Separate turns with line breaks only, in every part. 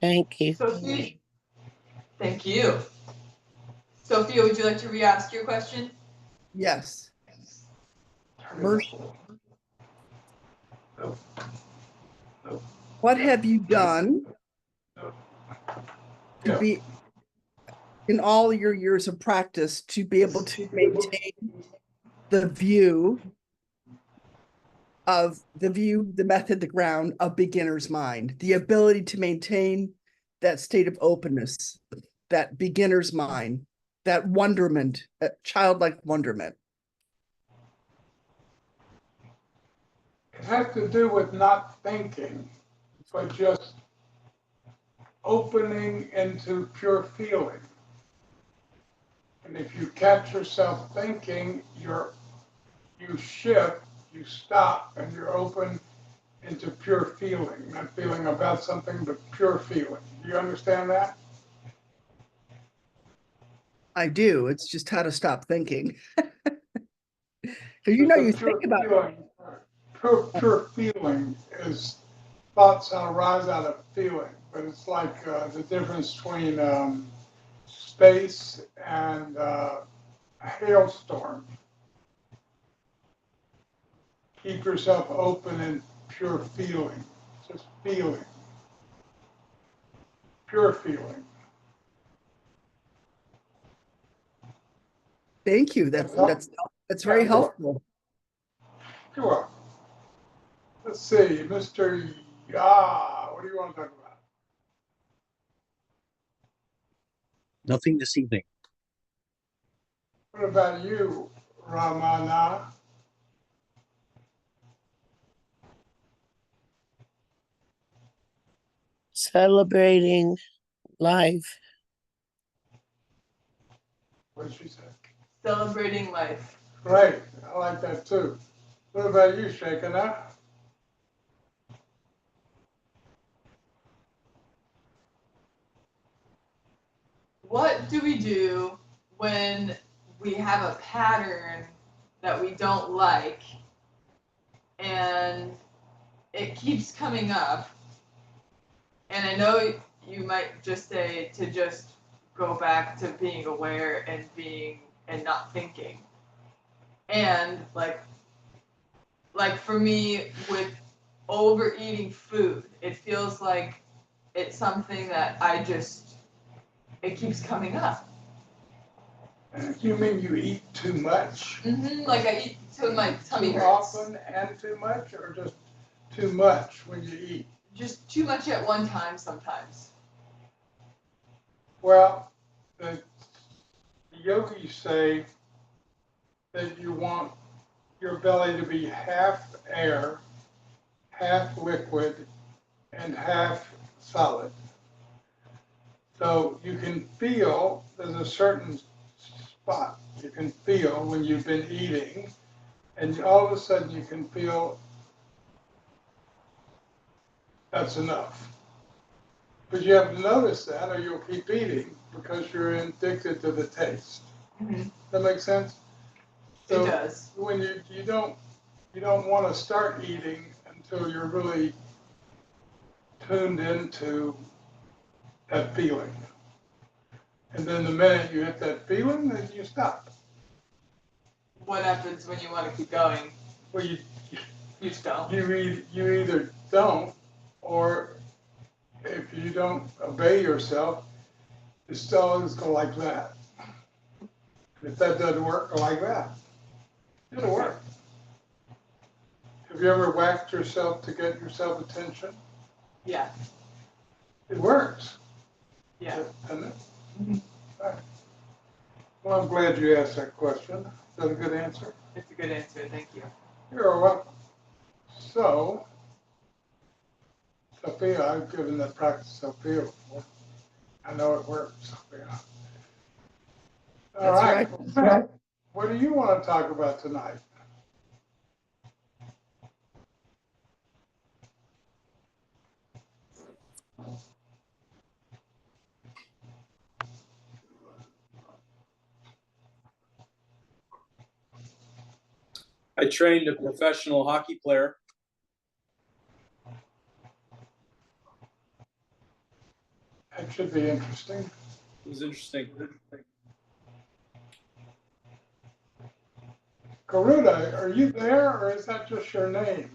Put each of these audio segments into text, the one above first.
Thank you.
Sophie, thank you. Sophia, would you like to re-ask your question?
Yes. What have you done to be, in all your years of practice, to be able to maintain the method, the ground of beginner's mind, the ability to maintain that state of openness, that beginner's mind, that wonderment, that childlike wonderment?
It has to do with not thinking, but just opening into pure feeling. And if you catch yourself thinking, you shift, you stop, and you're open into pure feeling, not feeling about something, but pure feeling. Do you understand that?
I do. It's just how to stop thinking. So you think about
feeling, pure feeling is thoughts arise out of feeling, but it's like the difference between space and a hailstorm. Keep yourself open and pure feeling, just feeling, pure feeling.
Thank you. That's very helpful.
You're welcome. Let's see, Mr. Ya, what do you want to talk about?
Nothing this evening.
What about you, Ramana?
Celebrating life.
What did she say?
Celebrating life.
Great, I like that too. What about you, Shekinah?
What do we do when we have a pattern that we don't like and it keeps coming up? And I know you might just say to just go back to being aware and not thinking. And like for me with overeating food, it feels like it's something that it keeps coming up.
You mean you eat too much?
Mm-hmm. Like I eat till my tummy hurts.
Too often and too much, or just too much when you eat?
Just too much at one time sometimes.
Well, the yogis say that you want your belly to be half air, half liquid, and half solid. So you can feel there's a certain spot you can feel when you've been eating, and all of a sudden you can feel that's enough. But you have to notice that or you'll keep eating because you're addicted to the taste.
Mm-hmm.
That makes sense? So
it does.
When you don't want to start eating until you're really tuned into that feeling. And then the minute you hit that feeling, then you stop.
What happens when you want to keep going?
Well, you
just don't.
You either don't, or if you don't obey yourself, it's still always go like that. If that doesn't work, go like that. It'll work. Have you ever whacked yourself to get yourself attention?
Yeah.
It works.
Yeah.
Doesn't it? Mm-hmm. All right. Well, I'm glad you asked that question. Is that a good answer?
It's a good answer. Thank you.
You're welcome. So, Sophia, I've given that practice to Sophia before. I know it works, Sophia. All right. Right. What do you want to talk about tonight?
I trained a professional hockey player.
That should be interesting.
It was interesting.
Garuda, are you there or is that just your name?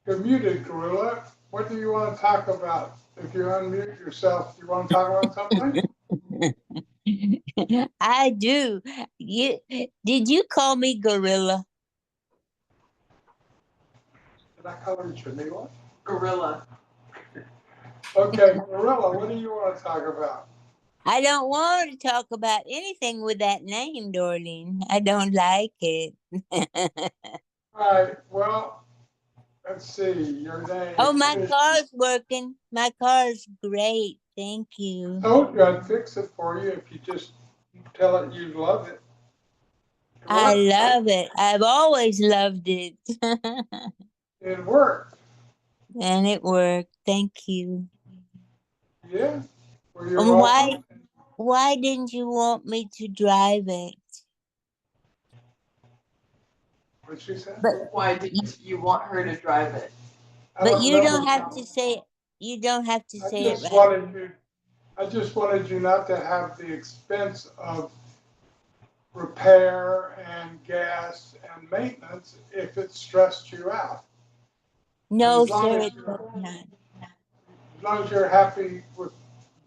You're muted, Garuda. What do you want to talk about? If you unmute yourself, you want to talk about something?
I do. Did you call me gorilla?
Did I call you Jamila?
Gorilla.
Okay, Gorilla, what do you want to talk about?
I don't want to talk about anything with that name, Dorleen. I don't like it.
All right, well, let's see, your name.
Oh, my car's working. My car's great. Thank you.
I told you I'd fix it for you if you just tell it you love it.
I
worked, right?
love it. I've always loved it.
It worked,
And it worked. Thank you.
yeah. Well, you're
And
welcome.
why didn't you want me to drive it?
What she said?
But
Why didn't you want her to drive it?
I
but you
know.
don't have to say you don't have to
I
say it
just
right.
wanted you not to have the expense of repair and gas and maintenance if it stressed you out.
No,
As long
sir,
as
it
you're,
does not.
as long as you're happy with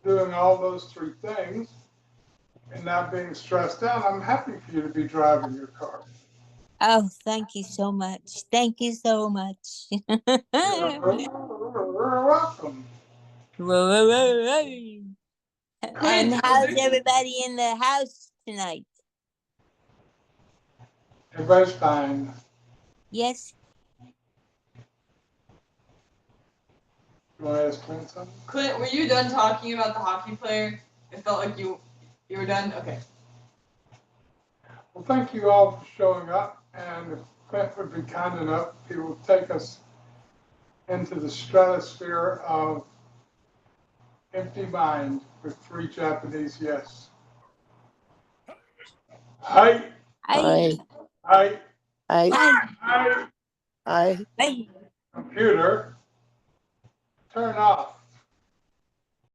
doing all those three things and not being stressed out, I'm happy for you to be driving your car.
Oh, thank you so much. Thank you so much.
You're welcome.
And
Clint,
how's everybody in the house tonight?
Everybody's fine.
Yes?
You want to ask Clint something?
Clint, were you done talking about the hockey player? It felt like you were done? Okay.
Well, thank you all for showing up, and if Clint would be kind enough, he will take us into the stratosphere of empty mind with 3 Japanese yes. Hi,
I,
I,
hi,
I,
hi,
I,
I,
computer, turn off.